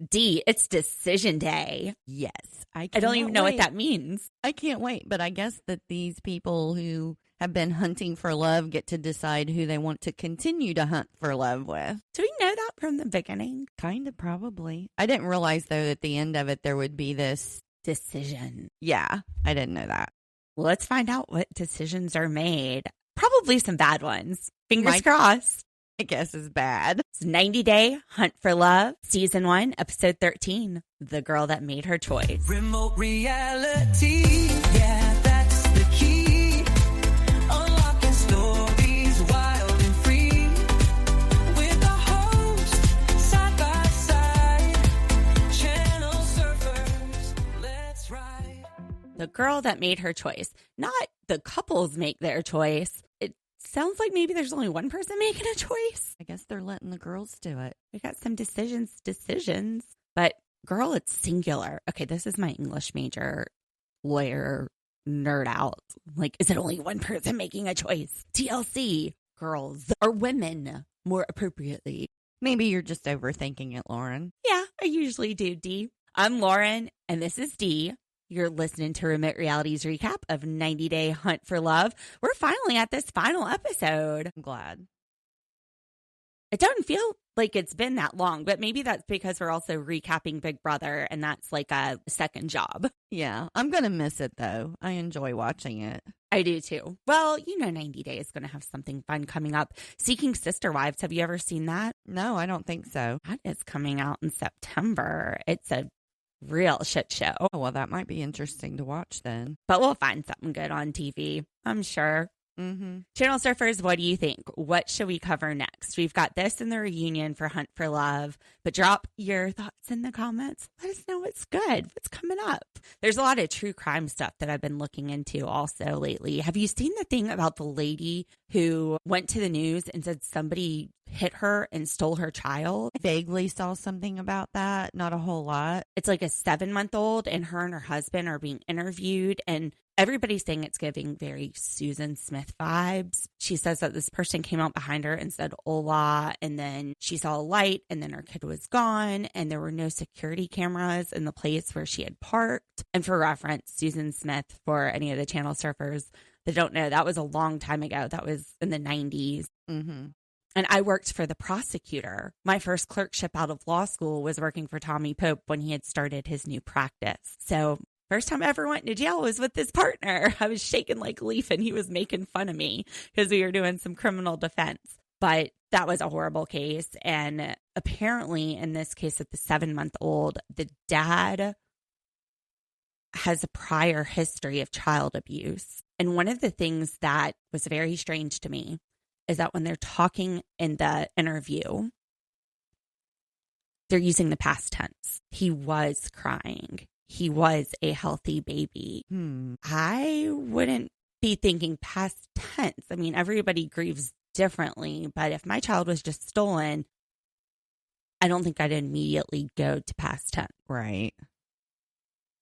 D, it's decision day. Yes. I don't even know what that means. I can't wait. But I guess that these people who have been hunting for love get to decide who they want to continue to hunt for love with. Do we know that from the beginning? Kind of, probably. I didn't realize, though, at the end of it, there would be this decision. Yeah, I didn't know that. Well, let's find out what decisions are made. Probably some bad ones. Fingers crossed. I guess is bad. It's 90 Day Hunt for Love, Season 1, Episode 13, The Girl That Made Her Choice. Remote reality, yeah, that's the key. Unlocking stories wild and free. With the host, side by side. Channel surfers, let's ride. The Girl That Made Her Choice. Not the couples make their choice. Sounds like maybe there's only one person making a choice. I guess they're letting the girls do it. We got some decisions. But girl, it's singular. Okay, this is my English major lawyer nerd out. Like, is it only one person making a choice? TLC, girls or women more appropriately. Maybe you're just overthinking it, Lauren. Yeah, I usually do, D. I'm Lauren, and this is D. You're listening to Remote Reality's recap of 90 Day Hunt for Love. We're finally at this final episode. I'm glad. It doesn't feel like it's been that long, but maybe that's because we're also recapping Big Brother, and that's like a second job. Yeah, I'm going to miss it, though. I enjoy watching it. I do, too. Well, 90 Day is going to have something fun coming up. Seeking Sister Wives. Have you ever seen that? No, I don't think so. That is coming out in September. It's a real shit show. Oh, well, that might be interesting to watch then. But we'll find something good on TV, I'm sure. Channel Surfers, what do you think? What should we cover next? We've got this in the reunion for Hunt for Love, but drop your thoughts in the comments. Let us know what's good, what's coming up. There's a lot of true crime stuff that I've been looking into also lately. Have you seen the thing about the lady who went to the news and said somebody hit her and stole her child? I vaguely saw something about that. Not a whole lot. It's like a 7-month-old, and her husband are being interviewed, and everybody's saying it's giving very Susan Smith vibes. She says that this person came out behind her and said, "Hola," and then she saw a light, and then her kid was gone, and there were no security cameras in the place where she had parked. And for reference, Susan Smith, for any of the channel surfers that don't know, that was a long time ago. That was in the 90s. And I worked for the prosecutor. My first clerkship out of law school was working for Tommy Pope when he had started his new practice. So first time I ever went to jail was with this partner. I was shaking like a leaf, and he was making fun of me because we were doing some criminal defense. But that was a horrible case. And apparently in this case with the 7-month-old, the dad has a prior history of child abuse. And one of the things that was very strange to me is that when they're talking in the interview, they're using the past tense. He was crying. He was a healthy baby. I wouldn't be thinking past tense. I mean, everybody grieves differently, but if my child was just stolen, I don't think I'd immediately go to past tense. Right.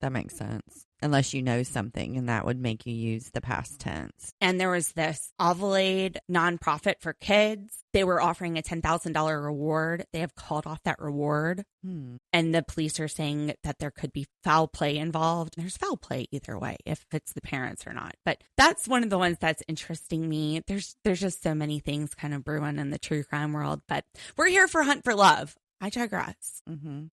That makes sense. Unless you know something, and that would make you use the past tense. And there was this Ovalade nonprofit for kids. They were offering a $10,000 reward. They have called off that reward. And the police are saying that there could be foul play involved. There's foul play either way, if it's the parents or not. But that's one of the ones that's interesting me. There's just so many things kind of brewing in the true crime world. But we're here for Hunt for Love. I digress.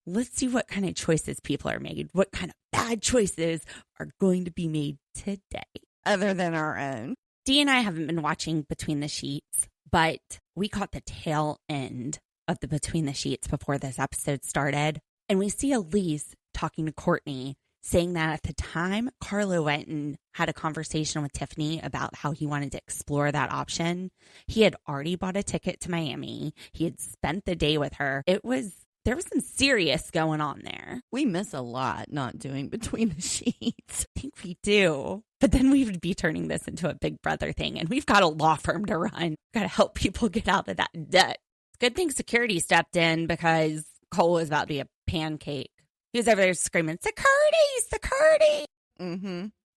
Let's see what kind of choices people are made. What kind of bad choices are going to be made today? Other than our own. Dee and I haven't been watching Between the Sheets, but we caught the tail end of the Between the Sheets before this episode started. And we see Elise talking to Courtney, saying that at the time, Carlo went and had a conversation with Tiffany about how he wanted to explore that option. He had already bought a ticket to Miami. He had spent the day with her. There was some serious going on there. We miss a lot not doing Between the Sheets. I think we do. But then we would be turning this into a Big Brother thing, and we've got a law firm to run. We've got to help people get out of that debt. Good thing security stepped in because Cole was about to be a pancake. He was over there screaming, security!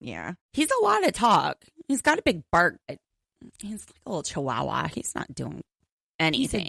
Yeah. He's a lot of talk. He's got a big bark. He's like a little chihuahua. He's not doing anything.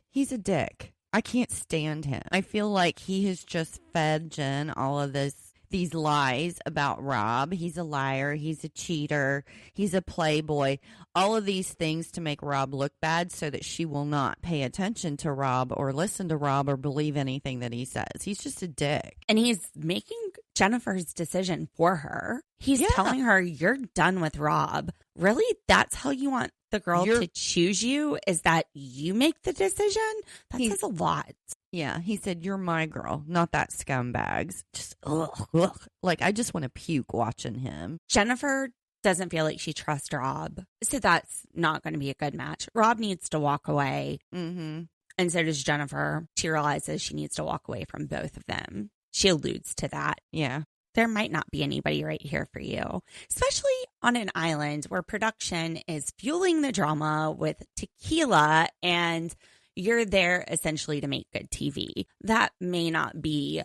He's a dick. I can't stand him. I feel like he has just fed Jen all of these lies about Rob. He's a liar. He's a cheater. He's a playboy. All of these things to make Rob look bad so that she will not pay attention to Rob or listen to Rob or believe anything that he says. He's just a dick. And he's making Jennifer's decision for her. He's telling her, you're done with Rob. Really? That's how you want the girl to choose you? Is that you make the decision? That says a lot. Yeah, he said, you're my girl, not that scumbag's. Just, ugh. Like, I just want to puke watching him. Jennifer doesn't feel like she trusts Rob. So that's not going to be a good match. Rob needs to walk away. Mm-hmm. And so does Jennifer. She realizes she needs to walk away from both of them. She alludes to that. Yeah. There might not be anybody right here for you, especially on an island where production is fueling the drama with tequila and you're there essentially to make good TV. That may not be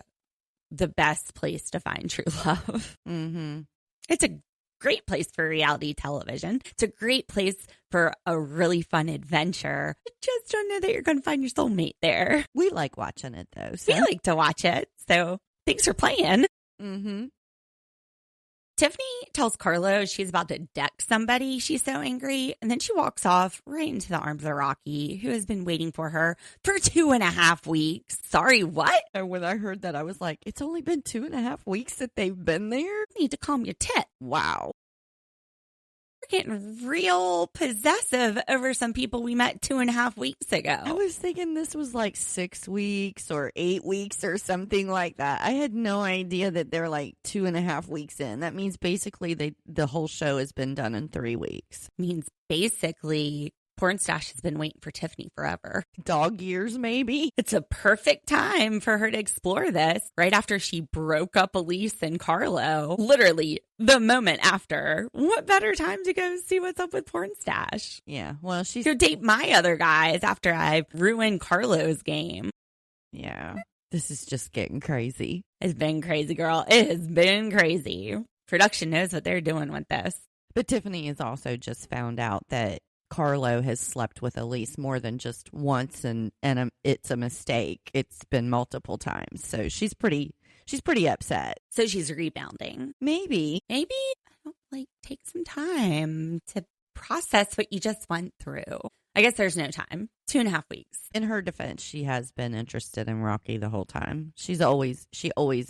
the best place to find true love. Mm-hmm. It's a great place for reality television. It's a great place for a really fun adventure. I just don't know that you're going to find your soulmate there. We like watching it, though. So. We like to watch it. So thanks for playing. Mm-hmm. Tiffany tells Carlo she's about to deck somebody. She's so angry. And then she walks off right into the arms of Rocky, who has been waiting for her for 2.5 weeks. Sorry, what? And when I heard that, I was like, it's only been 2.5 weeks that they've been there? You need to calm your tit. Wow. We're getting real possessive over some people we met 2.5 weeks ago. I was thinking this was like 6 weeks or 8 weeks or something like that. I had no idea that they're like 2.5 weeks in. That means basically the whole show has been done in 3 weeks. Means basically Pornstash has been waiting for Tiffany forever. Dog years, maybe. It's a perfect time for her to explore this right after she broke up Elise and Carlo. Literally the moment after. What better time to go see what's up with Pornstash? Yeah, well, she's... Go date my other guys after I ruined Carlo's game. Yeah, this is just getting crazy. It's been crazy, girl. It has been crazy. Production knows what they're doing with this. But Tiffany has also just found out that Carlo has slept with Elise more than just once, and it's a mistake. It's been multiple times, so she's pretty upset. So she's rebounding. Maybe Take some time to process what you just went through. I guess there's no time. 2.5 weeks. In her defense, she has been interested in Rocky the whole time. She always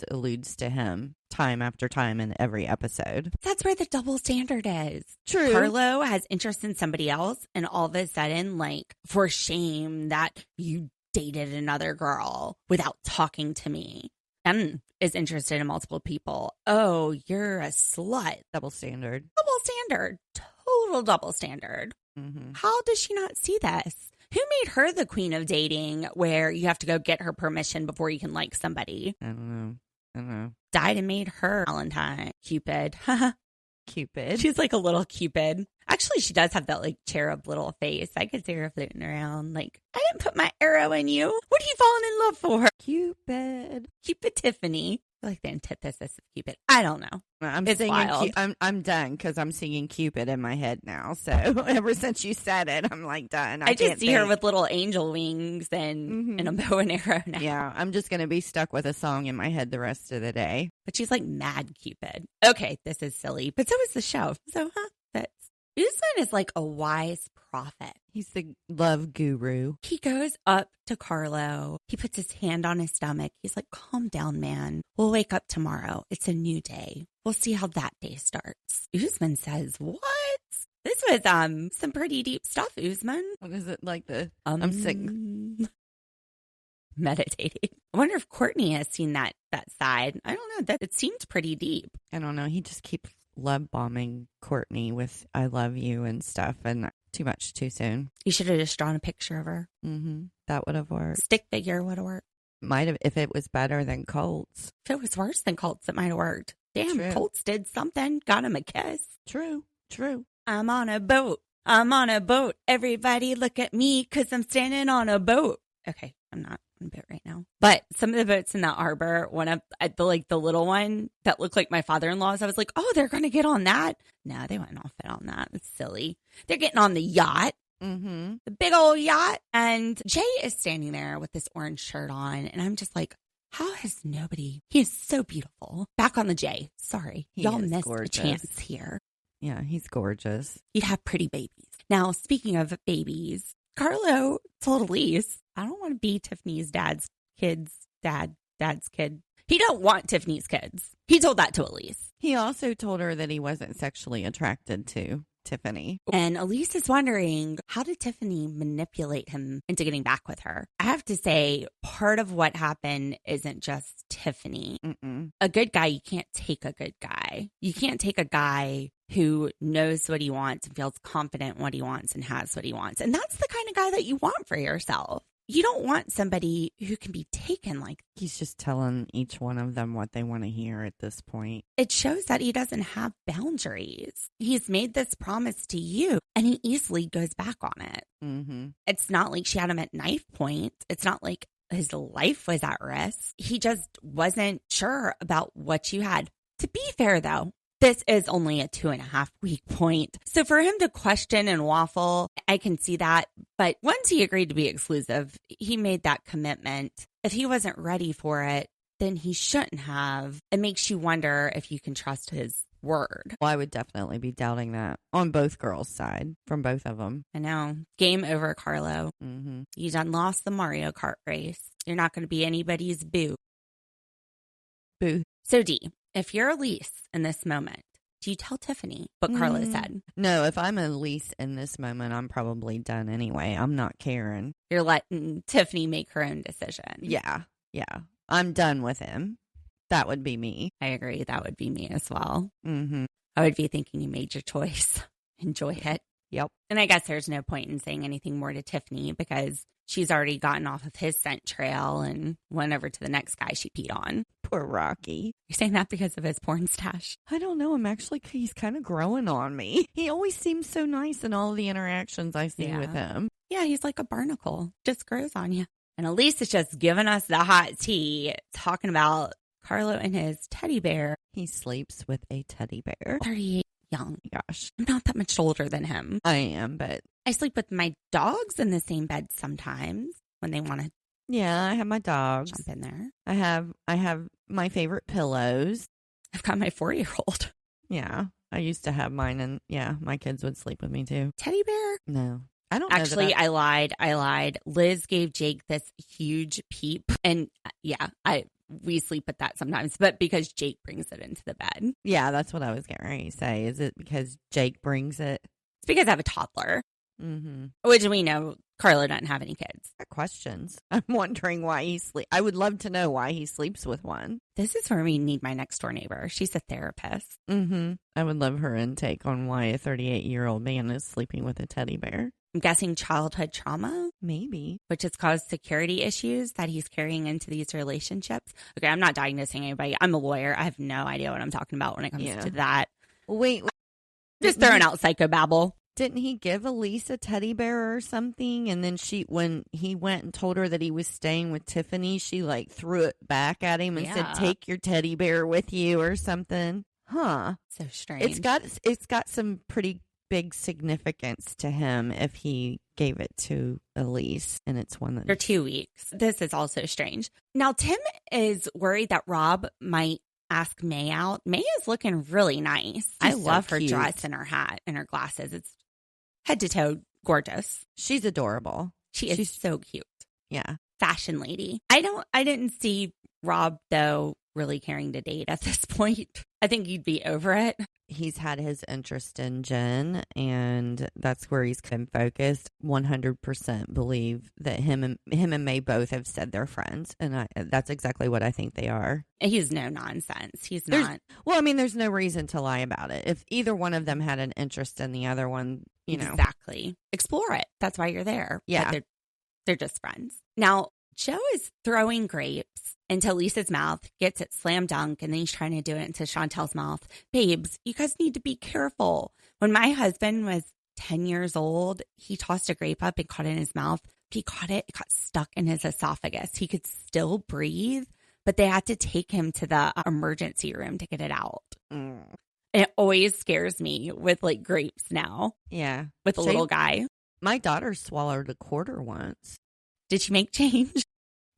alludes to him time after time in every episode. That's where the double standard is. True. Carlo has interest in somebody else, and all of a sudden, like, for shame that you dated another girl without talking to me. And is interested in multiple people. Oh, you're a slut. Double standard. Double standard. Total double standard. Mm-hmm. How does she not see this? Who made her the queen of dating where you have to go get her permission before you can like somebody? I don't know. Died and made her Valentine. Cupid. Cupid. She's like a little Cupid. Actually, she does have that like cherub little face. I could see her floating around like, I didn't put my arrow in you. What are you falling in love for? Cupid. Cupid Tiffany. I like the antithesis of Cupid. I don't know. I'm It's singing. wild. I'm done because I'm singing Cupid in my head now. So ever since you said it, I'm like done. I just can't see her think. with little angel wings and a bow and arrow now. Yeah, I'm just gonna be stuck with a song in my head the rest of the day. But she's like mad Cupid. Okay, this is silly. But so is the show. So, that's... Usman is like a wise prophet. He's the love guru. He goes up to Carlo. He puts his hand on his stomach. He's like, calm down, man. We'll wake up tomorrow. It's a new day. We'll see how that day starts. Usman says, what? This was some pretty deep stuff, Usman. What is it like I'm sick. Meditating. I wonder if Courtney has seen that side. I don't know. That it seemed pretty deep. I don't know. He just keeps love bombing Courtney with "I love you" and stuff, and too much too soon. You should have just drawn a picture of her. Mm-hmm. That would have worked. Stick figure would have worked. Might have if it was better than Colt's. If it was worse than Colt's, it might have worked. Damn, True. Colt's did something. Got him a kiss. True. I'm on a boat. I'm on a boat. Everybody look at me because I'm standing on a boat. Okay, I'm not on a boat right now. But some of the boats in that harbor, one of the little one that looked like my father-in-law's, I was like, oh, they're going to get on that. No, they wouldn't all fit on that. It's silly. They're getting on the yacht. Mm-hmm. the big old yacht. And Jay is standing there with this orange shirt on. And I'm just like, how has nobody? He is so beautiful. Back on the Jay. Sorry. Y'all missed gorgeous. a chance here. Yeah, he's gorgeous. He'd have pretty babies. Now, speaking of babies, Carlo told Elise, I don't want to be Tiffany's dad's kid. He don't want Tiffany's kids. He told that to Elise. He also told her that he wasn't sexually attracted to Tiffany. And Elise is wondering, how did Tiffany manipulate him into getting back with her? I have to say, part of what happened isn't just Tiffany. Mm-mm. A good guy, you can't take a good guy. You can't take a guy who knows what he wants and feels confident in what he wants and has what he wants. And that's the kind of guy that you want for yourself. You don't want somebody who can be taken like that. He's just telling each one of them what they want to hear at this point. It shows that he doesn't have boundaries. He's made this promise to you and he easily goes back on it. Mm-hmm. It's not like she had him at knife point. It's not like his life was at risk. He just wasn't sure about what you had. To be fair, though, this is only a 2.5-week point. So for him to question and waffle, I can see that. But once he agreed to be exclusive, he made that commitment. If he wasn't ready for it, then he shouldn't have. It makes you wonder if you can trust his word. Well, I would definitely be doubting that on both girls' side, from both of them. I know. Game over, Carlo. Mm-hmm. You done lost the Mario Kart race. You're not going to be anybody's boo. Boo. So, D, if you're Elise in this moment, do you tell Tiffany what Carlo said? No, if I'm Elise in this moment, I'm probably done anyway. I'm not caring. You're letting Tiffany make her own decision. Yeah. I'm done with him. That would be me. I agree. That would be me as well. Mm-hmm. I would be thinking you made your choice. Enjoy it. Yep. And I guess there's no point in saying anything more to Tiffany because she's already gotten off of his scent trail and went over to the next guy she peed on. Poor Rocky. You're saying that because of his porn stash? I don't know. He's kind of growing on me. He always seems so nice in all the interactions I see with him. Yeah, he's like a barnacle. Just grows on you. And Elise is just giving us the hot tea, talking about Carlo and his teddy bear. He sleeps with a teddy bear. 38 young. Gosh. I'm not that much older than him. I am, but I sleep with my dogs in the same bed sometimes when they want to yeah, I have my dogs. jump in there. I have my favorite pillows. I've got my 4-year-old. Yeah. I used to have mine and yeah, my kids would sleep with me too. Teddy bear? No. I don't know. Actually, I lied. Liz gave Jake this huge peep. And yeah, we sleep with that sometimes, but because Jake brings it into the bed. Yeah, that's what I was getting ready to say. Is it because Jake brings it? It's because I have a toddler, Mm-hmm. which we know Carlo doesn't have any kids. Questions. I'm wondering why he sleeps. I would love to know why he sleeps with one. This is where we need my next door neighbor. She's a therapist. Mm-hmm. I would love her intake on why a 38-year-old man is sleeping with a teddy bear. I'm guessing childhood trauma, Maybe. which has caused security issues that he's carrying into these relationships. Okay, I'm not diagnosing anybody. I'm a lawyer. I have no idea what I'm talking about when it comes to that. Wait. Just throwing out psychobabble. Didn't he give Elise a teddy bear or something? And then when he went and told her that he was staying with Tiffany, she like threw it back at him and said, "Take your teddy bear with you" or something. Huh. So strange. It's got some pretty big significance to him if he gave it to Elise, and it's one that for 2 weeks. This is also strange. Now, Tim is worried that Rob might ask May out. May is looking really nice. I love her dress and her hat and her glasses. It's head to toe gorgeous. She's adorable. She's so cute. Yeah. Fashion lady. I didn't see Rob, though, really caring to date at this point. I think you'd be over it. He's had his interest in Jen, and that's where he's been focused. 100% believe that him and May both have said they're friends, and that's exactly what I think they are. He's no nonsense. Not. Well, I mean, there's no reason to lie about it. If either one of them had an interest in the other one, you know. Exactly. Explore it. That's why you're there. Yeah. But they're just friends. Now, Joe is throwing grapes into Lisa's mouth, gets it slam dunk, and then he's trying to do it into Chantel's mouth. Babes, you guys need to be careful. When my husband was 10 years old, he tossed a grape up and caught it in his mouth. He caught it. It got stuck in his esophagus. He could still breathe, but they had to take him to the emergency room to get it out. And it always scares me with like grapes now. Yeah. With a little guy. My daughter swallowed a quarter once. Did she make change?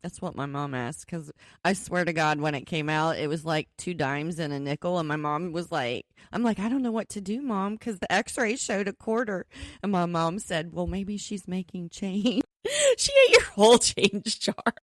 That's what my mom asked, because I swear to God, when it came out, it was like 2 dimes and a nickel. And my mom was like, I'm like, I don't know what to do, Mom, because the x-ray showed a quarter. And my mom said, well, maybe she's making change. She ate your whole change jar.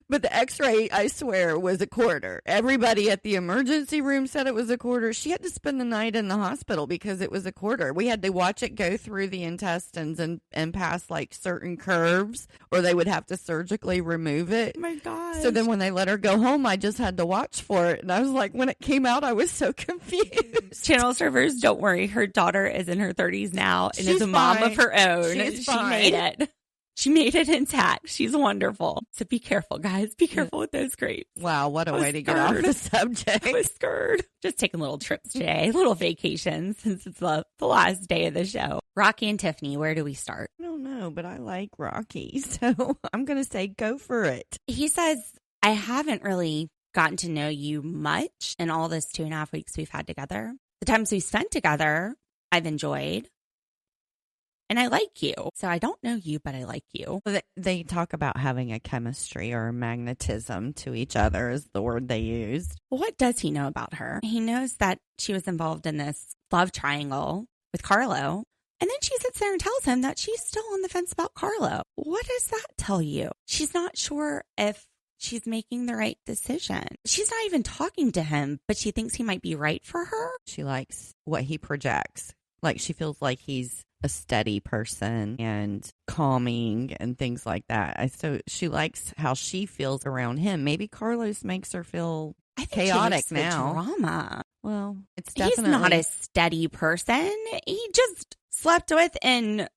But the x-ray, I swear, was a quarter. Everybody at the emergency room said it was a quarter. She had to spend the night in the hospital because it was a quarter. We had to watch it go through the intestines and pass like certain curves, or they would have to surgically remove it. Oh my God. So then when they let her go home, I just had to watch for it. And I was like, when it came out, I was so confused. Channel servers, don't worry. Her daughter is in her 30s now and is a mom of her own. She made it. She made it intact. She's wonderful. So be careful, guys. Be careful with those grapes. Wow, what a way to get off the subject. I was scared. Just taking little trips today, little vacations since it's the last day of the show. Rocky and Tiffany, where do we start? I don't know, but I like Rocky. So I'm going to say go for it. He says, I haven't really gotten to know you much in all this 2.5 weeks we've had together. The times we spent together, I've enjoyed. And I like you. So I don't know you, but I like you. They talk about having a chemistry or magnetism to each other is the word they used. Well, what does he know about her? He knows that she was involved in this love triangle with Carlo. And then she sits there and tells him that she's still on the fence about Carlo. What does that tell you? She's not sure if she's making the right decision. She's not even talking to him, but she thinks he might be right for her. She likes what he projects. Like she feels like he's a steady person and calming and things like that. So she likes how she feels around him. Maybe Carlos makes her feel chaotic now. Drama. Well, it's definitely... He's not a steady person. He just slept with and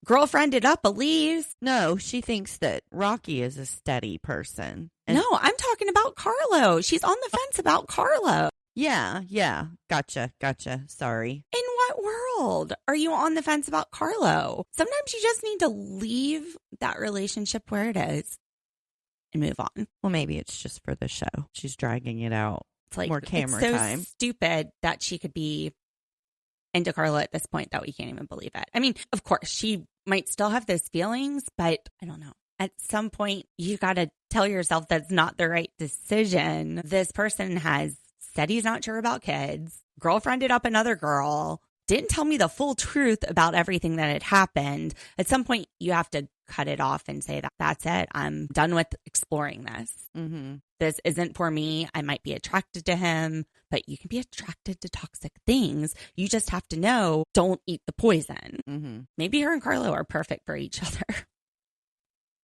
girlfriended up Elise. No, she thinks that Rocky is a steady person. No, I'm talking about Carlo. She's on the fence about Carlo. Yeah. Gotcha. Sorry. In what world are you on the fence about Carlo? Sometimes you just need to leave that relationship where it is and move on. Well, maybe it's just for the show. She's dragging it out. It's like more camera it's so time. Stupid that she could be into Carlo at this point that we can't even believe it. I mean, of course, she might still have those feelings, but I don't know. At some point, you got to tell yourself that's not the right decision. This person has said he's not sure about kids, girlfriended up another girl, didn't tell me the full truth about everything that had happened. At some point, you have to cut it off and say, that's it. I'm done with exploring this. Mm-hmm. This isn't for me. I might be attracted to him, but you can be attracted to toxic things. You just have to know, don't eat the poison. Mm-hmm. Maybe her and Carlo are perfect for each other.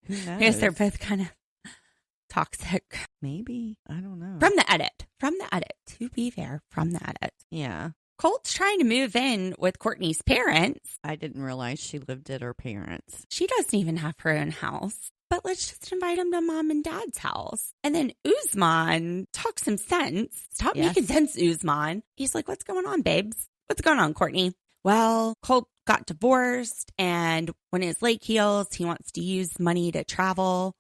Who knows? I guess they're both kind of toxic. Maybe. I don't know. From the edit. To be fair, from the edit. Yeah. Colt's trying to move in with Courtney's parents. I didn't realize she lived at her parents'. She doesn't even have her own house. But let's just invite him to mom and dad's house. And then Usman talks some sense. Stop making sense, Usman. He's like, what's going on, babes? What's going on, Courtney? Well, Colt got divorced, and when his leg heals, he wants to use money to travel.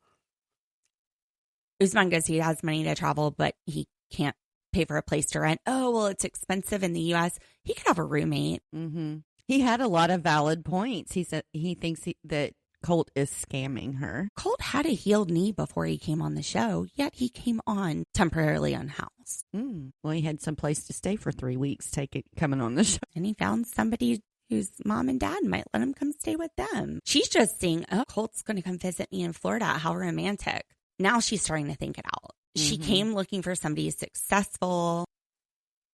Usman goes, he has money to travel, but he can't pay for a place to rent. Oh, well, it's expensive in the U.S. He could have a roommate. Mm-hmm. He had a lot of valid points. He said he thinks that Colt is scamming her. Colt had a healed knee before he came on the show, yet he came on temporarily unhoused. Well, he had some place to stay for 3 weeks, coming on the show. And he found somebody whose mom and dad might let him come stay with them. She's just seeing, oh, Colt's going to come visit me in Florida. How romantic. Now she's starting to think it out. She came looking for somebody successful.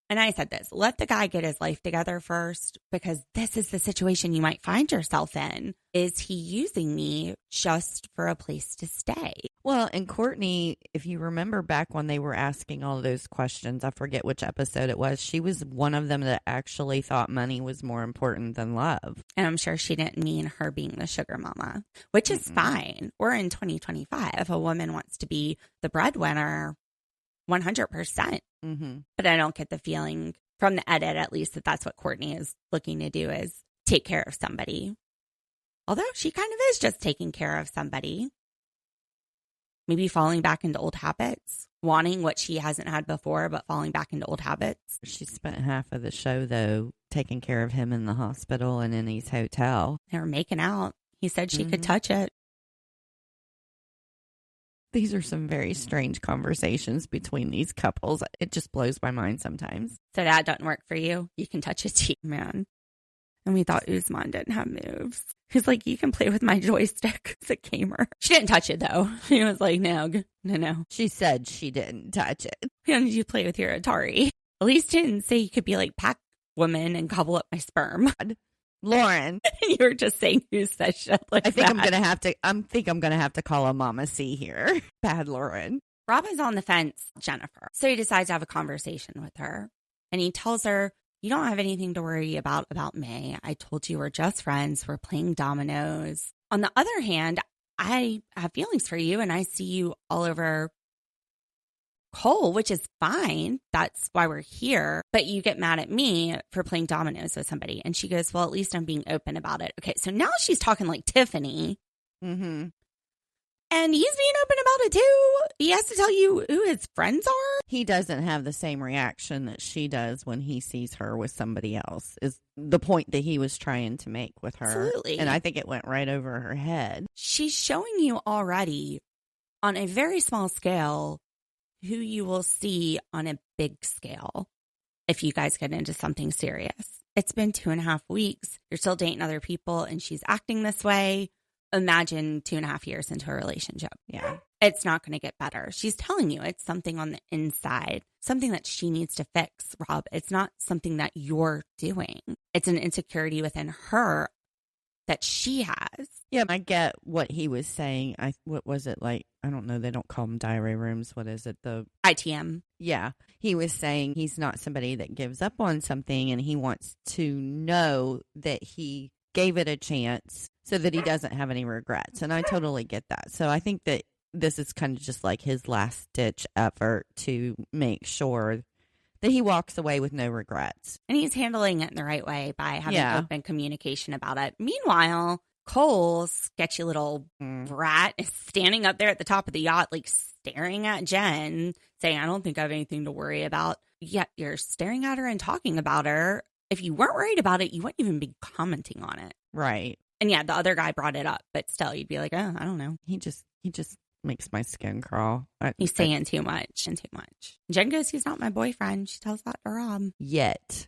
And I said this, let the guy get his life together first, because this is the situation you might find yourself in. Is he using me just for a place to stay? Well, and Courtney, if you remember back when they were asking all those questions, I forget which episode it was, she was one of them that actually thought money was more important than love. And I'm sure she didn't mean her being the sugar mama, which is fine. We're in 2025. If a woman wants to be the breadwinner, 100%. But I don't get the feeling from the edit, at least, that that's what Courtney is looking to do, is take care of somebody. Although she kind of is just taking care of somebody. Maybe falling back into old habits, wanting what she hasn't had before, but falling back into old habits. She spent half of the show, though, taking care of him in the hospital and in his hotel. They were making out. He said she could touch it. These are some very strange conversations between these couples. It just blows my mind sometimes. So that doesn't work for you. You can touch his teeth, man. And we thought Usman didn't have moves. He's like, you can play with my joystick as a gamer. She didn't touch it, though. She was like, no. She said she didn't touch it. And you play with your Atari. Elise didn't say you could be like Pac Woman and gobble up my sperm. Lauren. You were just saying who says shit like I think that. I'm gonna have to call a Mama C here. Bad Lauren. Rob is on the fence, Jennifer. So he decides to have a conversation with her. And he tells her, you don't have anything to worry about May. I told you we're just friends. We're playing dominoes. On the other hand, I have feelings for you and I see you all over Cole, which is fine. That's why we're here. But you get mad at me for playing dominoes with somebody. And she goes, well, at least I'm being open about it. Okay, so now she's talking like Tiffany. Mm-hmm. And he's being open about it too. He has to tell you who his friends are. He doesn't have the same reaction that she does when he sees her with somebody else, is the point that he was trying to make with her. Absolutely. And I think it went right over her head. She's showing you already on a very small scale who you will see on a big scale if you guys get into something serious. It's been 2.5 weeks. You're still dating other people and she's acting this way. Imagine 2.5 years into a relationship. Yeah. It's not going to get better. She's telling you it's something on the inside, something that she needs to fix, Rob. It's not something that you're doing. It's an insecurity within her that she has. Yeah, I get what he was saying. What was it like? I don't know. They don't call them diary rooms. What is it? The ITM. Yeah. He was saying he's not somebody that gives up on something and he wants to know that he gave it a chance so that he doesn't have any regrets. And I totally get that. So I think that this is kind of just like his last ditch effort to make sure that he walks away with no regrets. And he's handling it in the right way by having open communication about it. Meanwhile, Cole, sketchy little brat, is standing up there at the top of the yacht, like staring at Jen, saying, I don't think I have anything to worry about. Yet you're staring at her and talking about her. If you weren't worried about it, you wouldn't even be commenting on it. Right. And yeah, the other guy brought it up, but still you'd be like, oh, I don't know. He just makes my skin crawl. He's saying too much and too much. Jen goes, he's not my boyfriend. She tells that to Rob. Yet.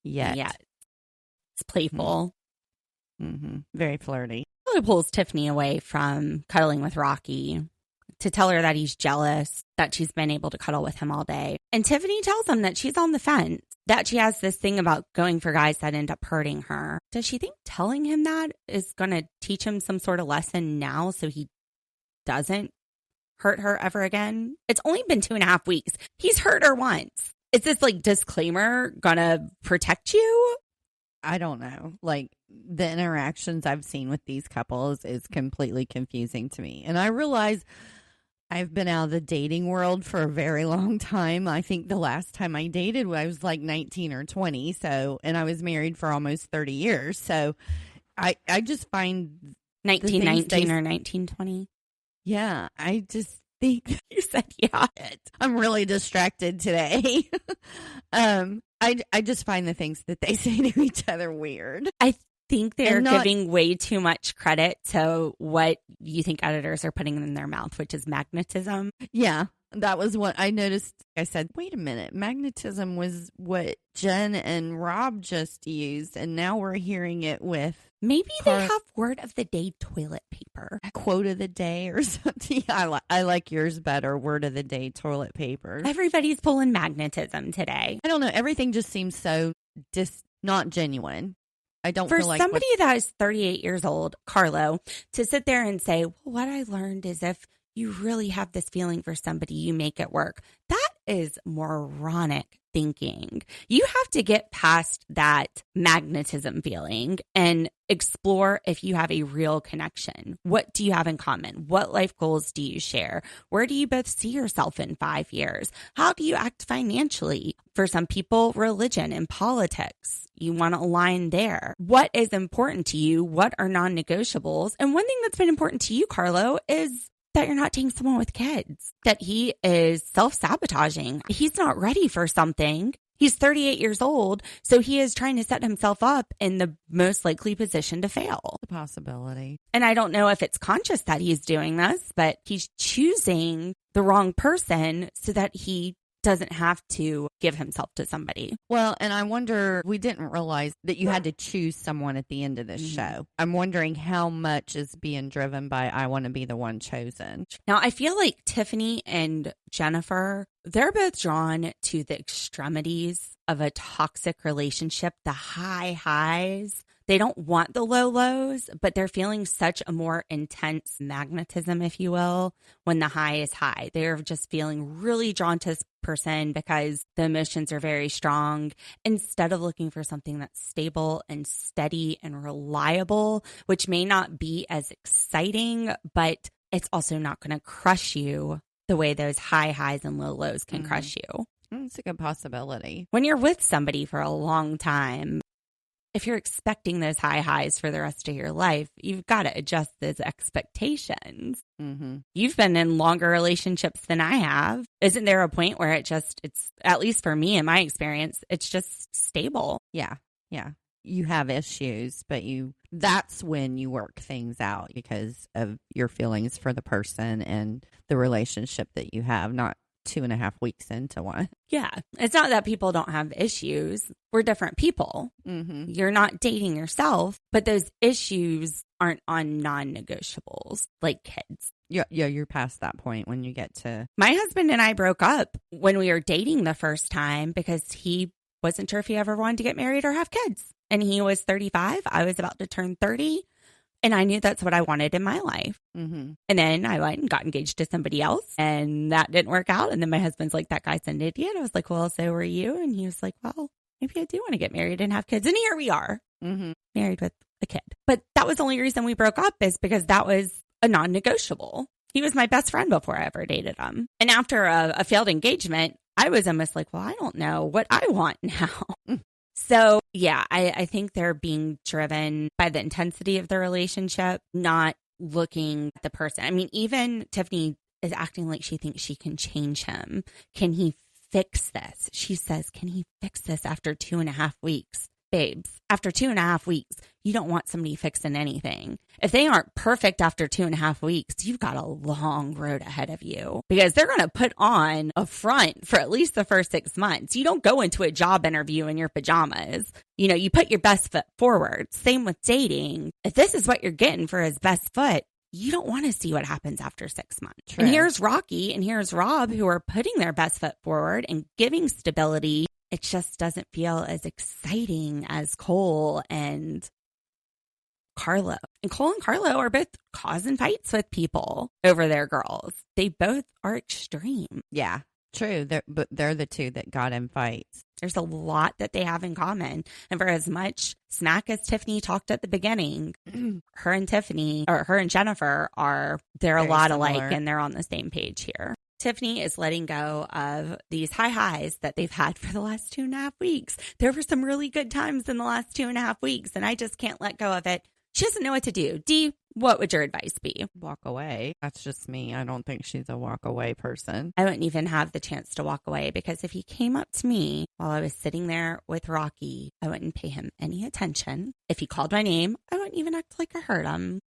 It's playful. Mm-hmm. Very flirty. He pulls Tiffany away from cuddling with Rocky to tell her that he's jealous that she's been able to cuddle with him all day. And Tiffany tells him that she's on the fence, that she has this thing about going for guys that end up hurting her. Does she think telling him that is going to teach him some sort of lesson now so he doesn't hurt her ever again? It's only been 2.5 weeks. He's hurt her once. Is this like disclaimer going to protect you? I don't know. Like, the interactions I've seen with these couples is completely confusing to me. And I realize I've been out of the dating world for a very long time. I think the last time I dated, I was like 19 or 20. So, and I was married for almost 30 years. So I just find 1919 or 1920. Yeah. I just think You said, yeah. I'm really distracted today. I just find the things that they say to each other weird. I think they're giving way too much credit to what you think editors are putting in their mouth, which is magnetism. Yeah, that was what I noticed. I said, wait a minute, magnetism was what Jen and Rob just used, and now we're hearing it with maybe they have word of the day toilet paper. Quote of the day or something. I like yours better, word of the day toilet paper. Everybody's pulling magnetism today. I don't know. Everything just seems so not genuine. I don't For feel like somebody that is 38 years old, Carlo, to sit there and say, well, what I learned is if you really have this feeling for somebody, you make it work. That is moronic thinking. You have to get past that magnetism feeling and explore if you have a real connection. What do you have in common? What life goals do you share? Where do you both see yourself in 5 years? How do you act financially? For some people, religion and politics. You want to align there. What is important to you? What are non-negotiables? And one thing that's been important to you, Carlo, is that you're not dating someone with kids, that he is self-sabotaging. He's not ready for something. He's 38 years old, so he is trying to set himself up in the most likely position to fail. The possibility. And I don't know if it's conscious that he's doing this, but he's choosing the wrong person so that he doesn't have to give himself to somebody. Well, and I wonder, we didn't realize that you had to choose someone at the end of this show. I'm wondering how much is being driven by I want to be the one chosen. Now, I feel like Tiffany and Jennifer, they're both drawn to the extremities of a toxic relationship, the high highs. They don't want the low lows, but they're feeling such a more intense magnetism, if you will, when the high is high. They're just feeling really drawn to this person because the emotions are very strong, instead of looking for something that's stable and steady and reliable, which may not be as exciting, but it's also not going to crush you the way those high highs and low lows can crush you. It's a good possibility. When you're with somebody for a long time, if you're expecting those high highs for the rest of your life, you've got to adjust those expectations. You've been in longer relationships than I have. Isn't there a point where it's at least for me in my experience, it's just stable? Yeah. You have issues, but that's when you work things out because of your feelings for the person and the relationship that you have, not 2.5 weeks into one. Yeah. It's not that people don't have issues. We're different people. You're not dating yourself, but those issues aren't on non-negotiables like kids. Yeah, you're past that point when you get to... My husband and I broke up when we were dating the first time because he wasn't sure if he ever wanted to get married or have kids. And he was 35. I was about to turn 30. And I knew that's what I wanted in my life. And then I went and got engaged to somebody else, and that didn't work out. And then my husband's like, that guy's an idiot. I was like, well, so were you? And he was like, well, maybe I do want to get married and have kids. And here we are, married with a kid. But that was the only reason we broke up, is because that was a non-negotiable. He was my best friend before I ever dated him. And after a failed engagement, I was almost like, well, I don't know what I want now. So, yeah, I think they're being driven by the intensity of the relationship, not looking at the person. I mean, even Tiffany is acting like she thinks she can change him. Can he fix this? She says, can he fix this after 2.5 weeks? Babes, after 2.5 weeks, you don't want somebody fixing anything. If they aren't perfect after 2.5 weeks, you've got a long road ahead of you, because they're going to put on a front for at least the first 6 months. You don't go into a job interview in your pajamas. You know, you put your best foot forward. Same with dating. If this is what you're getting for his best foot, you don't want to see what happens after 6 months. True. And here's Rocky and here's Rob, who are putting their best foot forward and giving stability. It just doesn't feel as exciting as Cole and Carlo. And Cole and Carlo are both causing fights with people over their girls. They both are extreme. Yeah, true. But they're the two that got in fights. There's a lot that they have in common. And for as much smack as Tiffany talked at the beginning, her and Jennifer they're a lot similar. alike, and they're on the same page here. Tiffany is letting go of these high highs that they've had for the last 2.5 weeks. There were some really good times in the last 2.5 weeks, and I just can't let go of it. She doesn't know what to do. Dee, what would your advice be? Walk away. That's just me. I don't think she's a walk away person. I wouldn't even have the chance to walk away, because if he came up to me while I was sitting there with Rocky, I wouldn't pay him any attention. If he called my name, I wouldn't even act like I heard him.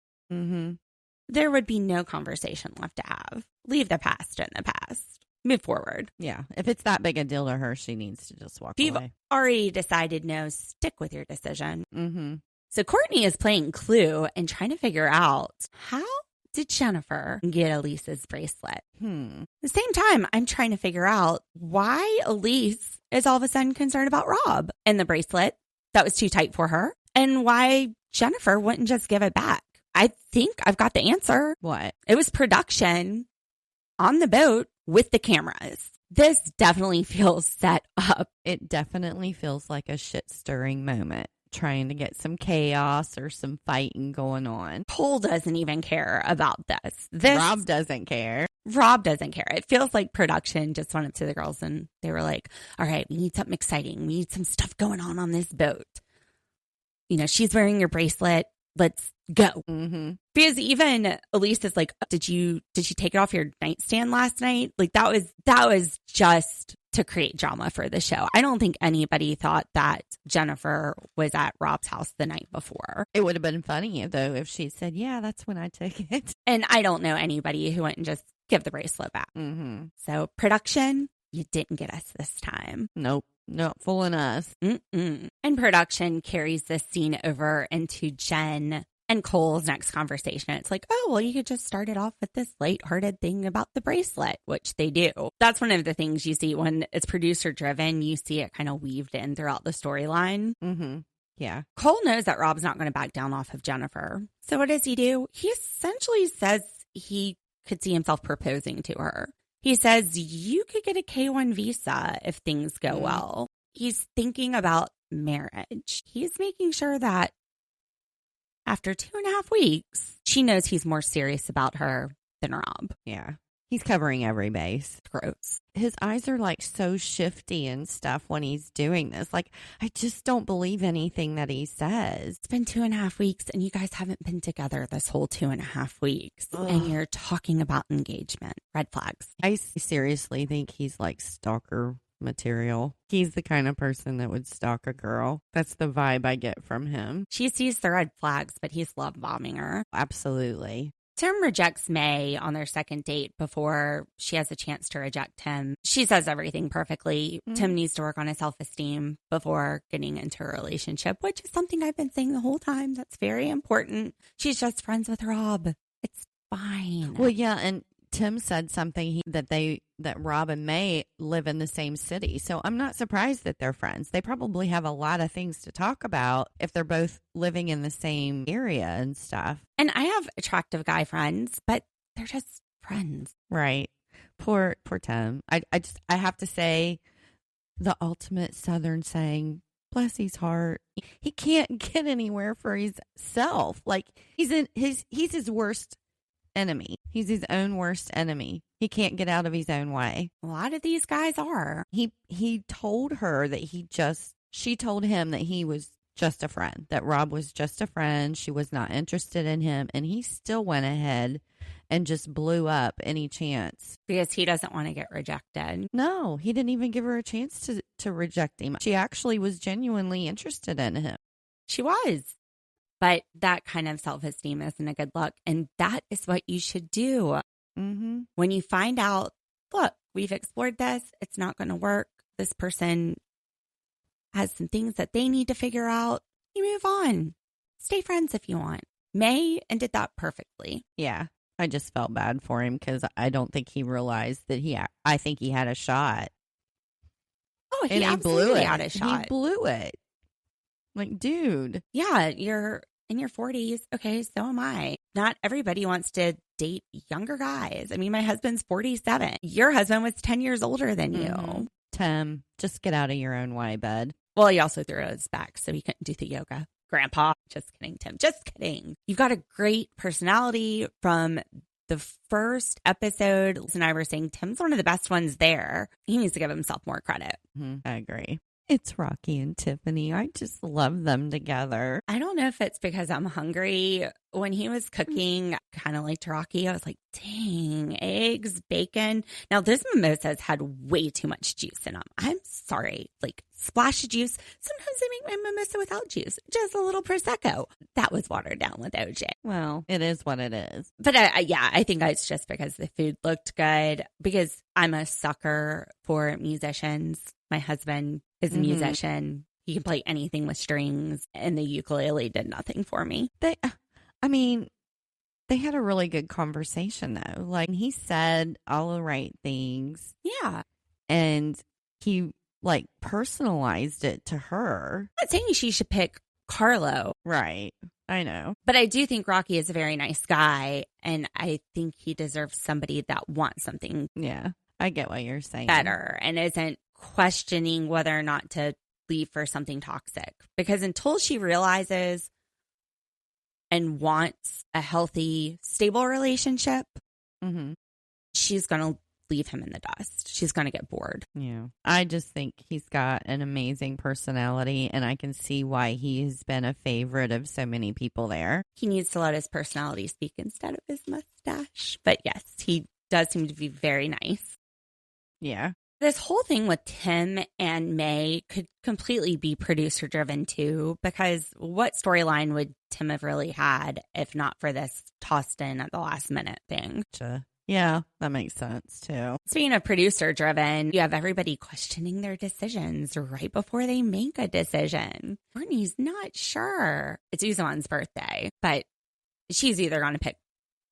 There would be no conversation left to have. Leave the past in the past. Move forward. Yeah. If it's that big a deal to her, she needs to just walk If you've away. already decided no, stick with your decision. So Courtney is playing Clue and trying to figure out, how did Jennifer get Elise's bracelet? At the same time, I'm trying to figure out why Elise is all of a sudden concerned about Rob and the bracelet that was too tight for her, and why Jennifer wouldn't just give it back. I think I've got the answer. What? It was production on the boat with the cameras. This definitely feels set up. It definitely feels like a shit stirring moment, trying to get some chaos or some fighting going on. Cole doesn't even care about this. Rob doesn't care. Rob doesn't care. It feels like production just went up to the girls and they were like, all right, we need something exciting. We need some stuff going on this boat. You know, she's wearing your bracelet. Let's go. Because even Elise is like, did you take it off your nightstand last night? Like that was just to create drama for the show. I don't think anybody thought that Jennifer was at Rob's house the night before. It would have been funny, though, if she said, yeah, that's when I took it. And I don't know anybody who wouldn't just give the bracelet back. Mm-hmm. So production, you didn't get us this time. Nope. Not fooling us. Mm-mm. And production carries this scene over into Jen and Cole's next conversation. It's like, oh, well, you could just start it off with this lighthearted thing about the bracelet, which they do. That's one of the things you see when it's producer driven. You see it kind of weaved in throughout the storyline. Mm-hmm. Yeah. Cole knows that Rob's not going to back down off of Jennifer. So what does he do? He essentially says he could see himself proposing to her. He says, you could get a K-1 visa if things go well. He's thinking about marriage. He's making sure that after 2.5 weeks, she knows he's more serious about her than Rob. Yeah. He's covering every base. Gross. His eyes are like so shifty and stuff when he's doing this. Like, I just don't believe anything that he says. It's been 2.5 weeks and you guys haven't been together this whole 2.5 weeks. Ugh. And you're talking about engagement. Red flags. I seriously think he's like stalker material. He's the kind of person that would stalk a girl. That's the vibe I get from him. She sees the red flags, but he's love bombing her. Absolutely. Tim rejects May on their second date before she has a chance to reject Tim. She says everything perfectly. Tim needs to work on his self-esteem before getting into a relationship, which is something I've been saying the whole time. That's very important. She's just friends with Rob. It's fine. Well, yeah, and Tim said something that Rob and May live in the same city. So I'm not surprised that they're friends. They probably have a lot of things to talk about if they're both living in the same area and stuff. And I have attractive guy friends, but they're just friends. Right. Poor Tim. I have to say the ultimate Southern saying, bless his heart. He can't get anywhere for himself. Like he's his worst enemy. He's his own worst enemy. He can't get out of his own way. A lot of these guys are. He told her that she told him that he was just a friend, that Rob was just a friend. She was not interested in him. And he still went ahead and just blew up any chance. Because he doesn't want to get rejected. No, he didn't even give her a chance to reject him. She actually was genuinely interested in him. She was. But that kind of self-esteem isn't a good look. And that is what you should do. Mm-hmm. When you find out, look, we've explored this. It's not going to work. This person has some things that they need to figure out. You move on. Stay friends if you want. May ended that perfectly. Yeah. I just felt bad for him because I don't think he realized that I think he had a shot. Oh, he and absolutely blew it. had a shot. He blew it. Like, dude. Yeah, you're in your 40s. Okay, so am I. Not everybody wants to date younger guys. I mean, my husband's 47. Your husband was 10 years older than you. Mm-hmm. Tim, just get out of your own way, bud. Well, he also threw his back, so he couldn't do the yoga. Grandpa. Just kidding, Tim. Just kidding. You've got a great personality from the first episode. Liz and I were saying Tim's one of the best ones there. He needs to give himself more credit. Mm-hmm. I agree. It's Rocky and Tiffany. I just love them together. I don't know if it's because I'm hungry. When he was cooking, kind of liked Rocky. I was like, dang, eggs, bacon. Now, those mimosas had way too much juice in them. I'm sorry. Like, splash of juice. Sometimes I make my mimosa without juice. Just a little Prosecco. That was watered down with OJ. Well, it is what it is. But I think it's just because the food looked good. Because I'm a sucker for musicians. My husband is a musician. He can play anything with strings, and the ukulele did nothing for me. They had a really good conversation, though. Like, he said all the right things. Yeah. And he, like, personalized it to her. I'm not saying she should pick Carlo. Right. I know. But I do think Rocky is a very nice guy, and I think he deserves somebody that wants something Yeah. I get what you're saying. better and isn't questioning whether or not to leave for something toxic. Because until she realizes and wants a healthy, stable relationship, she's going to leave him in the dust. She's going to get bored. Yeah. I just think he's got an amazing personality, and I can see why he's been a favorite of so many people there. He needs to let his personality speak instead of his mustache. But yes, he does seem to be very nice. Yeah. This whole thing with Tim and May could completely be producer driven too, because what storyline would Tim have really had if not for this tossed in at the last minute thing? Yeah, that makes sense too. Speaking of producer driven, you have everybody questioning their decisions right before they make a decision. Courtney's not sure. It's Uzman's birthday, but she's either going to pick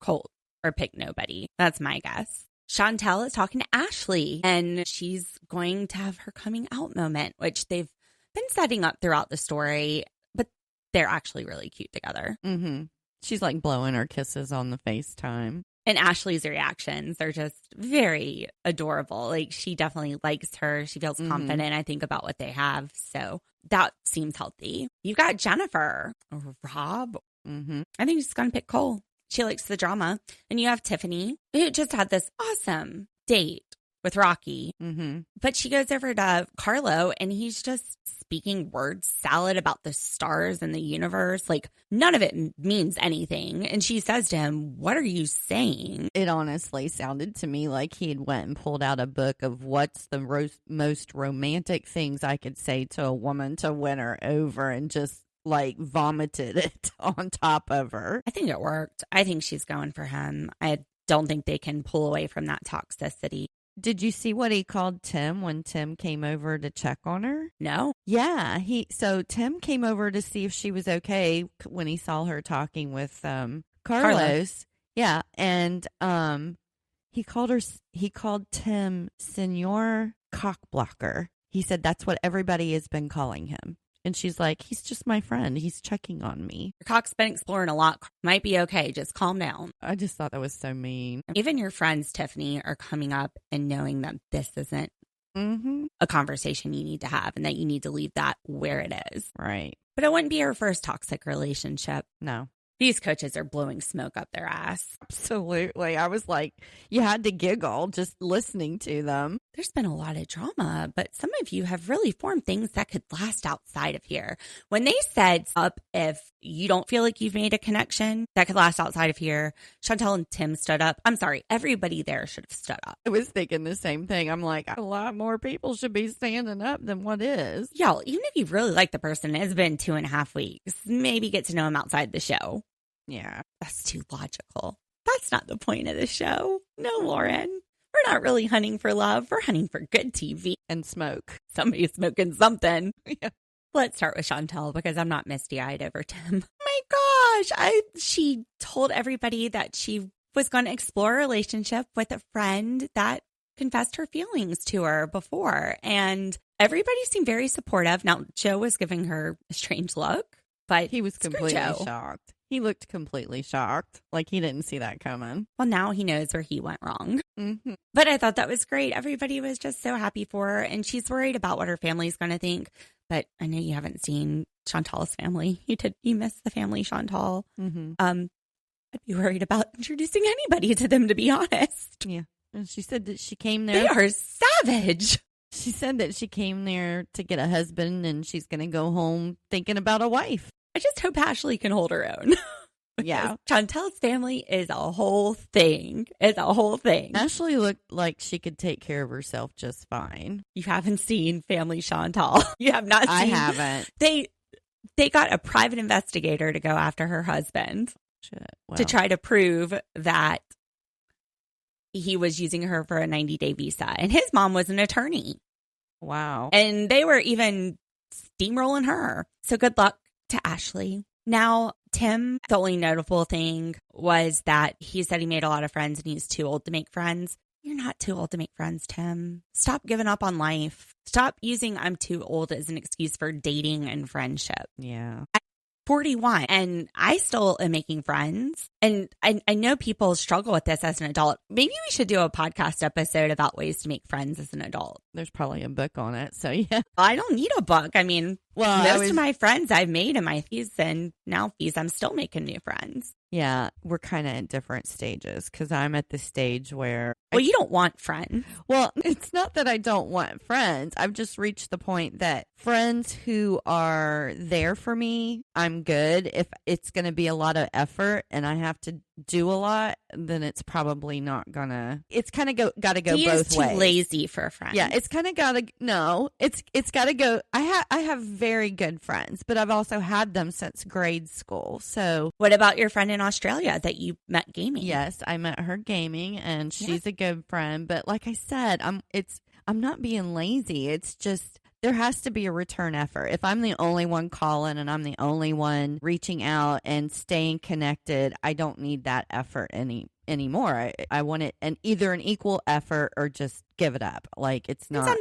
Colt or pick nobody. That's my guess. Chantel is talking to Ashley, and she's going to have her coming out moment, which they've been setting up throughout the story, but they're actually really cute together. Mm-hmm. She's like blowing her kisses on the FaceTime. And Ashley's reactions are just very adorable. Like, she definitely likes her. She feels confident, I think, about what they have. So that seems healthy. You've got Jennifer. Rob. I think she's going to pick Cole. She likes the drama. And you have Tiffany, who just had this awesome date with Rocky. But she goes over to Carlo, and he's just speaking word salad about the stars and the universe. Like, none of it means anything. And she says to him, "What are you saying?" It honestly sounded to me like he had went and pulled out a book of what's the most romantic things I could say to a woman to win her over, and just like vomited it on top of her. I think it worked. I think she's going for him. I don't think they can pull away from that toxicity. Did you see what he called Tim when Tim came over to check on her? No. Yeah, so Tim came over to see if she was okay when he saw her talking with Carlos. Yeah, and he called Tim Senor Cockblocker. He said that's what everybody has been calling him. And she's like, "He's just my friend. He's checking on me." Your cock's been exploring a lot. Might be okay. Just calm down. I just thought that was so mean. Even your friends, Tiffany, are coming up and knowing that this isn't a conversation you need to have, and that you need to leave that where it is. Right. But it wouldn't be her first toxic relationship. No. These coaches are blowing smoke up their ass. Absolutely. I was like, you had to giggle just listening to them. There's been a lot of drama, but some of you have really formed things that could last outside of here. When they said up, if you don't feel like you've made a connection that could last outside of here, Chantel and Tim stood up. I'm sorry, everybody there should have stood up. I was thinking the same thing. I'm like, a lot more people should be standing up than what is. Y'all, even if you really like the person, it's been 2.5 weeks. Maybe get to know him outside the show. Yeah. That's too logical. That's not the point of the show. No, Lauren. We're not really hunting for love. We're hunting for good TV. And smoke. Somebody's smoking something. Yeah. Let's start with Chantel, because I'm not misty-eyed over Tim. Oh my gosh. She told everybody that she was going to explore a relationship with a friend that confessed her feelings to her before. And everybody seemed very supportive. Now, Joe was giving her a strange look, but he was completely shocked. He looked completely shocked, like he didn't see that coming. Well, now he knows where he went wrong. But I thought that was great. Everybody was just so happy for her, and she's worried about what her family's going to think. But I know you haven't seen Chantal's family. You missed the family, Chantal. I'd be worried about introducing anybody to them, to be honest. Yeah. And she said that she came there. They are savage. She said that she came there to get a husband, and she's going to go home thinking about a wife. I just hope Ashley can hold her own. Yeah. Chantel's family is a whole thing. It's a whole thing. Ashley looked like she could take care of herself just fine. You haven't seen Family Chantal. You have not seen. I haven't. They got a private investigator to go after her husband. Shit. Wow. To try to prove that he was using her for a 90-day visa. And his mom was an attorney. Wow. And they were even steamrolling her. So good luck to Ashley. Now, Tim, the only notable thing was that he said he made a lot of friends and he's too old to make friends. You're not too old to make friends, Tim. Stop giving up on life. Stop using "I'm too old" as an excuse for dating and friendship. Yeah. 41 and I still am making friends. And I know people struggle with this as an adult. Maybe we should do a podcast episode about ways to make friends as an adult. There's probably a book on it. So, yeah. I don't need a book. I mean, most of my friends I've made in my fees and now fees, I'm still making new friends. Yeah, we're kind of at different stages because I'm at the stage where... Well, you don't want friends. Well, it's not that I don't want friends. I've just reached the point that friends who are there for me, I'm good. If it's going to be a lot of effort and I have to do a lot, then it's probably not gonna. It's kind of got to go he both is too ways. lazy for a friend. Yeah, it's kind of got to. No, it's got to go. I have very good friends, but I've also had them since grade school. So What about your friend in Australia that you met gaming? yes, I met her gaming, and she's a good friend. But like I said, I'm not being lazy. It's just there has to be a return effort. If I'm the only one calling and I'm the only one reaching out and staying connected, I don't need that effort anymore. I want it either an equal effort or just give it up. Like it's not.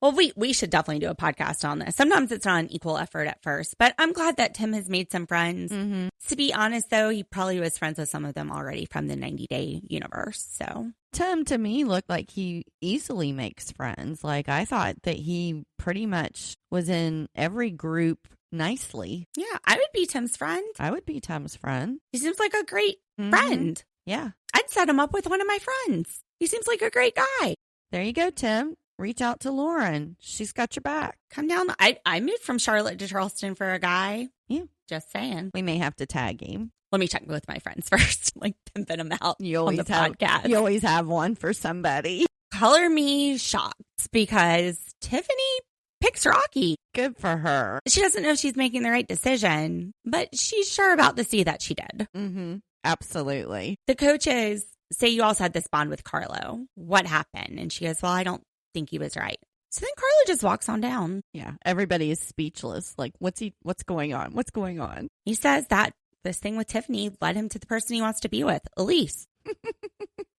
Well, we should definitely do a podcast on this. Sometimes it's not an equal effort at first, but I'm glad that Tim has made some friends. Mm-hmm. To be honest, though, he probably was friends with some of them already from the 90-day universe. So Tim, to me, looked like he easily makes friends. Like, I thought that he pretty much was in every group nicely. yeah, I would be Tim's friend. I would be Tim's friend. He seems like a great Mhm. friend. Yeah. I'd set him up with one of my friends. He seems like a great guy. There you go, Tim. Reach out to Lauren. She's got your back. Come down. I moved from Charlotte to Charleston for a guy. Yeah. Just saying. We may have to tag him. Let me check with my friends first. Like, pimping them out You on always the have, podcast. You always have one for somebody. Color me shocked because Tiffany picks Rocky. Good for her. She doesn't know if she's making the right decision, but she's sure about the C that she did. Mm-hmm. Absolutely. The coaches say you also had this bond with Carlo. What happened? And she goes, well, I don't think he was right. So then Carlo just walks on down. Yeah. Everybody is speechless. Like, what's going on? What's going on? He says that this thing with Tiffany led him to the person he wants to be with, Elise.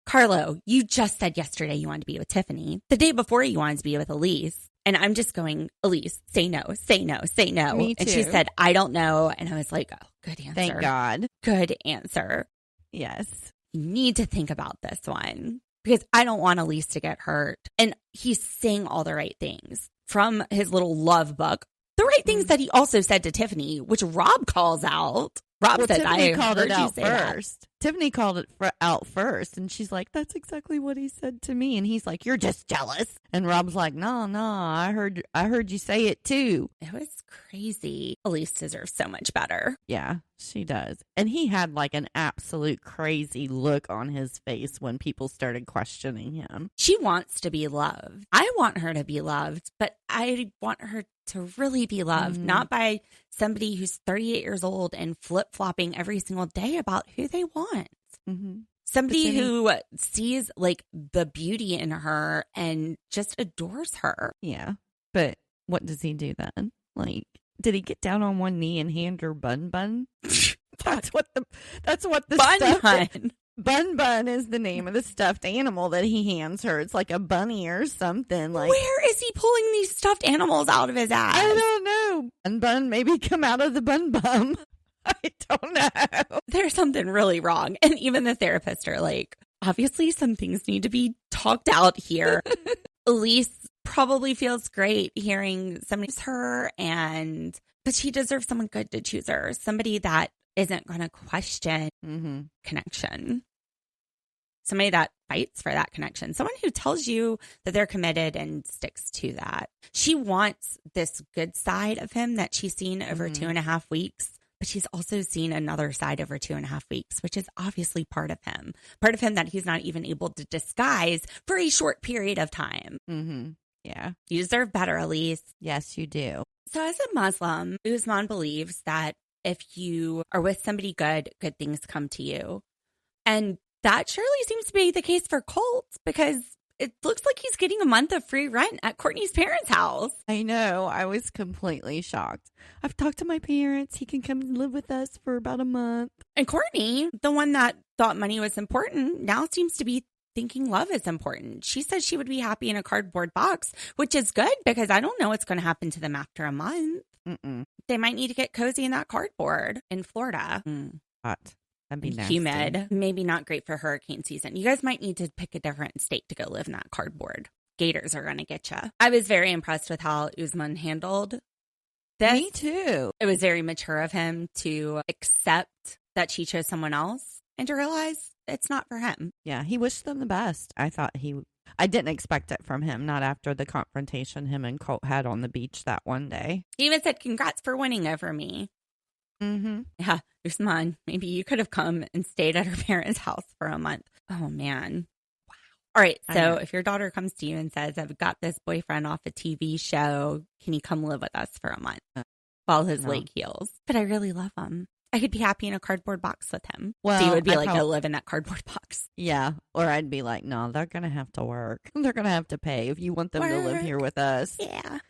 Carlo, you just said yesterday you wanted to be with Tiffany. The day before you wanted to be with Elise. And I'm just going, Elise, say no, say no, say no. Me And she too. said, I don't know. And I was like, oh, good answer. Thank God. Good answer. Yes. You need to think about this one because I don't want Elise to get hurt. And he's saying all the right things from his little love book. The right things that he also said to Tiffany, which Rob calls out. Rob says, Tiffany I called heard it you out say that. first. Tiffany called it out first, and she's like, "That's exactly what he said to me." And he's like, "You're just jealous." And Rob's like, "No, I heard you say it too." It was crazy. Elise deserves so much better. Yeah, she does. And he had like an absolute crazy look on his face when people started questioning him. She wants to be loved. I want her to be loved, but I want her to really be loved, not by somebody who's 38 years old and flip-flopping every single day about who they want. Mm-hmm. Somebody who sees like the beauty in her and just adores her. Yeah. But what does he do then? Like, did he get down on one knee and hand her Bun Bun? That's what the Bun stuff Bun. Bun Bun is the name of the stuffed animal that he hands her. It's like a bunny or something. Like, where is he pulling these stuffed animals out of his ass? I don't know. Bun Bun maybe come out of the bun bum. I don't know. There's something really wrong. And even the therapists are like, obviously some things need to be talked out here. Elise probably feels great hearing somebody's her, but she deserves someone good to choose her. Somebody that isn't going to question connection. Somebody that fights for that connection. Someone who tells you that they're committed and sticks to that. She wants this good side of him that she's seen over 2.5 weeks, but she's also seen another side over 2.5 weeks, which is obviously part of him that he's not even able to disguise for a short period of time. Mm-hmm. Yeah. You deserve better, Elise. Yes, you do. So as a Muslim, Usman believes that if you are with somebody good, good things come to you. And that surely seems to be the case for Colt because it looks like he's getting a month of free rent at Courtney's parents' house. I know. I was completely shocked. I've talked to my parents. He can come and live with us for about a month. And Courtney, the one that thought money was important, now seems to be thinking love is important. She says she would be happy in a cardboard box, which is good because I don't know what's going to happen to them after a month. Mm-mm. They might need to get cozy in that cardboard in Florida. Hot. That'd be nasty. Humid. Maybe not great for hurricane season. You guys might need to pick a different state to go live in that cardboard. Gators are going to get you. I was very impressed with how Usman handled this. Me too. It was very mature of him to accept that she chose someone else and to realize it's not for him. Yeah, he wished them the best. I didn't expect it from him, not after the confrontation him and Colt had on the beach that one day. He even said, congrats for winning over me. Mm-hmm. Yeah, Usman, maybe you could have come and stayed at her parents' house for a month. Oh, man. Wow. All right. So if your daughter comes to you and says, I've got this boyfriend off a TV show, can you come live with us for a month while his leg heals? But I really love him. I could be happy in a cardboard box with him. Well, so you would be like, go live in that cardboard box. Yeah. Or I'd be like, no, they're going to have to work. They're going to have to pay if you want them to live here with us. Yeah.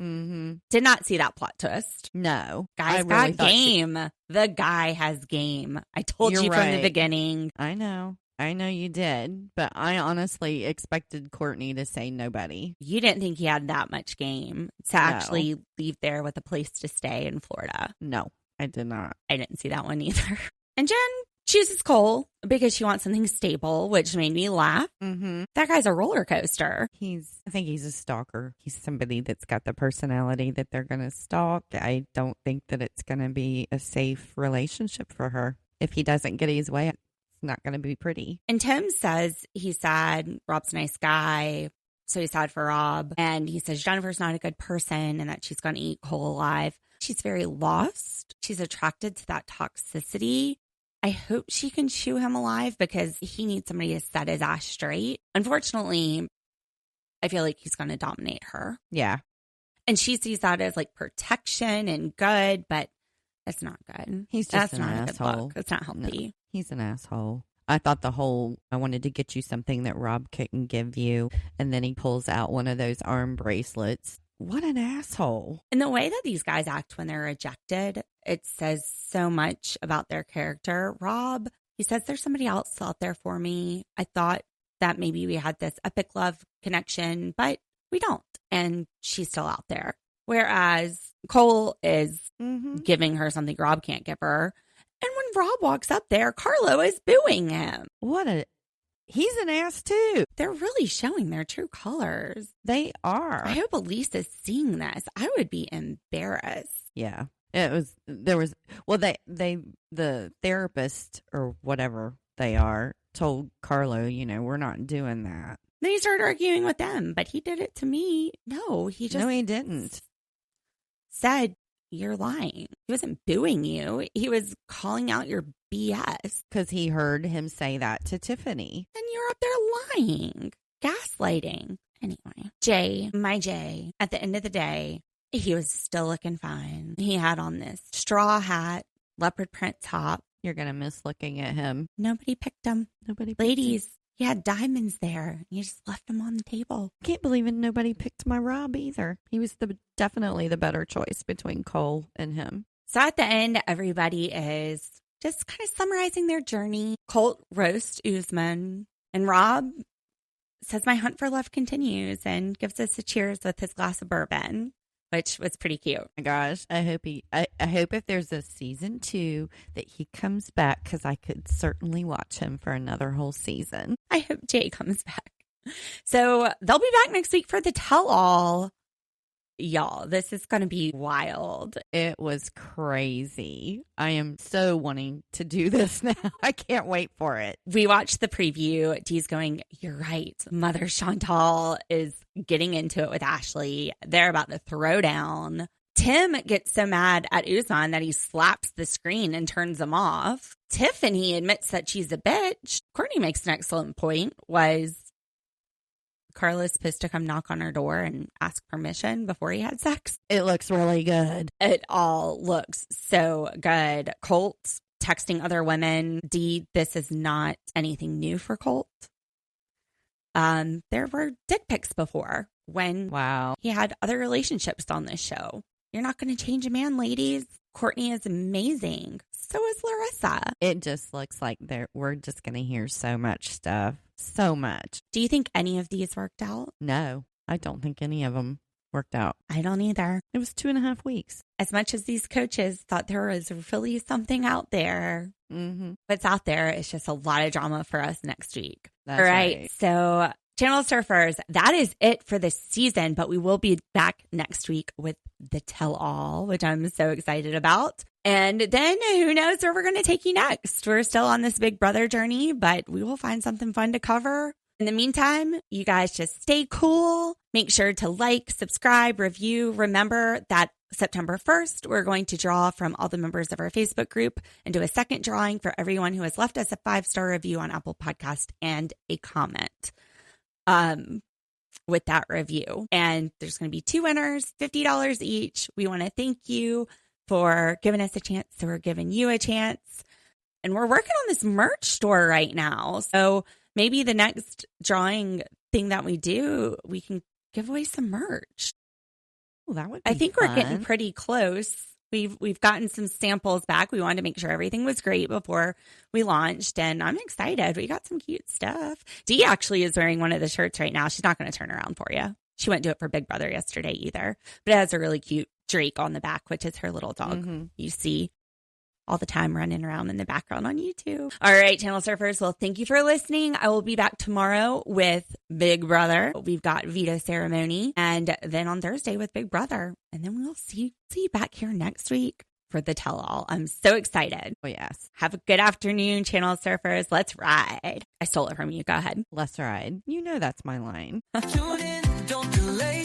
Mm-hmm. Did not see that plot twist. No. Guy's got game. The guy has game. I told you from the beginning. I know you did, but I honestly expected Courtney to say nobody. You didn't think he had that much game to actually leave there with a place to stay in Florida. No, I did not. I didn't see that one either. And Jen chooses Cole because she wants something stable, which made me laugh. Mm-hmm. That guy's a roller coaster. I think he's a stalker. He's somebody that's got the personality that they're going to stalk. I don't think that it's going to be a safe relationship for her. If he doesn't get his way, it's not going to be pretty. And Tim says he's sad. Rob's a nice guy. So he's sad for Rob. And he says Jennifer's not a good person and that she's going to eat Cole alive. She's very lost. She's attracted to that toxicity. I hope she can chew him alive because he needs somebody to set his ass straight. Unfortunately, I feel like he's going to dominate her. Yeah. And she sees that as like protection and good, but that's not good. He's just That's an not asshole. a good look. It's not healthy. No, he's an asshole. I thought I wanted to get you something that Rob couldn't give you. And then he pulls out one of those arm bracelets. What an asshole. And the way that these guys act when they're rejected, it says so much about their character. Rob, he says, there's somebody else out there for me. I thought that maybe we had this epic love connection, but we don't. And she's still out there. Whereas Cole is giving her something Rob can't give her. And when Rob walks up there, Carlo is booing him. He's an ass too. They're really showing their true colors. They are. I hope Elise is seeing this. I would be embarrassed. Yeah. The therapist or whatever they are told Carlo, we're not doing that. Then he started arguing with them, but he did it to me. No, he didn't. Said, you're lying. He wasn't booing you. He was calling out your BS. Because he heard him say that to Tiffany. And you're up there lying. Gaslighting. Anyway, my Jay, at the end of the day, he was still looking fine. He had on this straw hat, leopard print top. You're going to miss looking at him. Nobody picked him. Ladies, him. he had diamonds there. You just left them on the table. I can't believe nobody picked my Rob either. He was definitely the better choice between Cole and him. So at the end, everybody is just kind of summarizing their journey. Colt roasts Usman, and Rob says, my hunt for love continues, and gives us a cheers with his glass of bourbon, which was pretty cute. Oh my gosh, I hope if there's a season 2 that he comes back, because I could certainly watch him for another whole season. I hope Jay comes back. So they'll be back next week for the tell-all. Y'all, this is going to be wild. It was crazy. I am so wanting to do this now. I can't wait for it. We watched the preview. Dee's going, you're right. Mother Chantal is getting into it with Ashley. They're about to throw down. Tim gets so mad at Usman that he slaps the screen and turns him off. Tiffany admits that she's a bitch. Courtney makes an excellent point. Was Carlos supposed to come knock on her door and ask permission before he had sex? It looks really good. It all looks so good. Colt texting other women. Dee, this is not anything new for Colt. There were dick pics before when he had other relationships on this show. You're not going to change a man, ladies. Courtney is amazing. So is Larissa. It just looks like we're just going to hear so much stuff. So much. Do you think any of these worked out? No, I don't think any of them worked out. I don't either. It was 2.5 weeks. As much as these coaches thought there was really something out there, what's out there is just a lot of drama for us next week. That's all right. So Channel Surfers, that is it for this season, but we will be back next week with the tell-all, which I'm so excited about. And then who knows where we're going to take you next. We're still on this Big Brother journey, but we will find something fun to cover. In the meantime, you guys just stay cool. Make sure to like, subscribe, review. Remember that September 1st, we're going to draw from all the members of our Facebook group and do a second drawing for everyone who has left us a 5-star review on Apple Podcast and a comment with that review. And there's going to be 2 winners, $50 each. We want to thank you for giving us a chance. So we're giving you a chance. And we're working on this merch store right now. So maybe the next drawing thing that we do, we can give away some merch. Oh, that would be I think fun. we're getting pretty close. We've gotten some samples back. We wanted to make sure everything was great before we launched, and I'm excited. We got some cute stuff. Dee actually is wearing one of the shirts right now. She's not going to turn around for you. She wouldn't do it for Big Brother yesterday either, but it has a really cute Drake on the back, which is her little dog you see all the time running around in the background on YouTube. All right, Channel Surfers. Well, thank you for listening. I will be back tomorrow with Big Brother. We've got veto ceremony, and then on Thursday with Big Brother. And then we'll see you back here next week for the tell-all. I'm so excited. Oh, yes. Have a good afternoon, Channel Surfers. Let's ride. I stole it from you. Go ahead. Let's ride. You know that's my line. Tune in, don't delay.